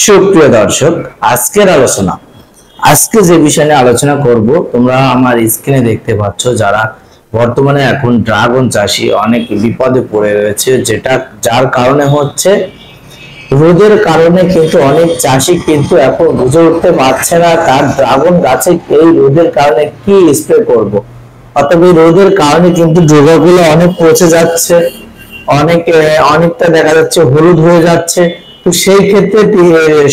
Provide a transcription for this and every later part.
সুপ্রিয় দর্শক, আজকের আলোচনা আজকে যে বিষয় নিয়ে আলোচনা করব, তোমরা আমার স্ক্রিনে দেখতে পাচ্ছ, যারা বর্তমানে এখন ড্রাগন চাষি অনেক বিপদে পড়ে রয়েছে, যার কারণে হচ্ছে রোদের কারণে। কিন্তু অনেক চাষি কিন্তু এখন বুঝে উঠতে পারছে না তার ড্রাগন গাছে এই রোদের কারণে কি স্প্রে করব। অর্থাৎ এই রোদের কারণে কিন্তু ডগাগুলো অনেক পচে যাচ্ছে, অনেকটা দেখা যাচ্ছে হলুদ হয়ে যাচ্ছে। তো সেই ক্ষেত্রে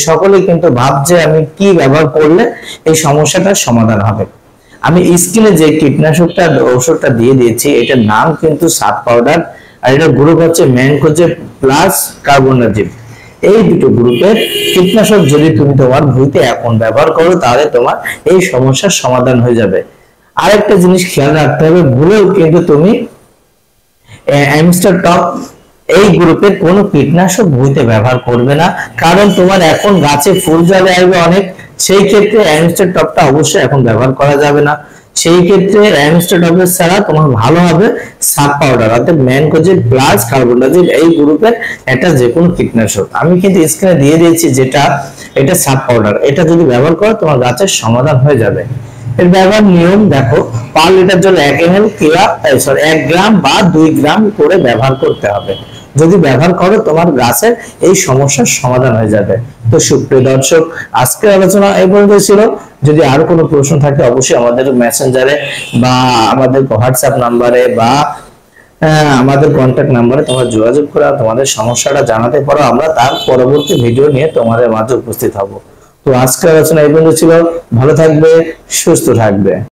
সকলে কিন্তু ভাবছে আমি কি ব্যবহার করলে এই সমস্যাটার সমাধান হবে। আমি স্ক্রিনে যে ওষুধটা দিয়ে দিয়েছি, এটার নাম কিন্তু সাত পাউডার, আর এটার গ্রুপ হচ্ছে ম্যানকোজেব প্লাস কার্বনডাজিম। এই দুটো গ্রুপের কীটনাশক যদি তুমি তোমার ভুঁইতে এখন ব্যবহার করো, তাহলে তোমার এই সমস্যার সমাধান হয়ে যাবে। আরেকটা জিনিস খেয়াল রাখতে হবে, ভুলেও কিন্তু তুমি অ্যামস্টার টপ এই গ্রুপের কোনো কীটনাশক ভুঁইতে ব্যবহার করবে না, কারণ তোমার এখন গাছে ফুল জলে আসবে অনেক। সেই ক্ষেত্রে অ্যামস্টার টপটা অবশ্যই এখন ব্যবহার করা যাবে না। সেই ক্ষেত্রে অ্যামস্টার টপের ছাড়া তোমার ভালো হবে সাব পাউডার, অর্থাৎ ম্যানকোজেব প্লাস কার্বনডাজিম এই গ্রুপের একটা যে কোনো কীটনাশক। আমি কিন্তু স্ক্রিনে দিয়ে দিয়েছি এটা সাব পাউডার। এটা যদি ব্যবহার করো তোমার গাছের সমাধান হয়ে যাবে। এর ব্যবহার নিয়ম দেখো, পার লিটার জল 1 ml 1 গ্রাম বা 2 গ্রাম করে ব্যবহার করতে হবে। যদি ব্যবহার করো তোমার গাছের এই সমস্যার সমাধান হয়ে যাবে। তো সুপ্রিয় দর্শক, আজকের আলোচনা এই পর্যন্ত ছিল। যদি আরো কোনো প্রশ্ন থাকে অবশ্যই আমাদের মেসেঞ্জারে বা আমাদের হোয়াটসঅ্যাপ নাম্বারে বা আমাদের কন্ট্যাক্ট নাম্বারে তোমরা যোগাযোগ করে তোমাদের সমস্যাটা জানাতে পারো। আমরা তার পরবর্তী ভিডিও নিয়ে তোমাদের মাঝে উপস্থিত হব। তো আজকের আলোচনা এই পর্যন্ত ছিল। ভালো থাকবে, সুস্থ থাকবে।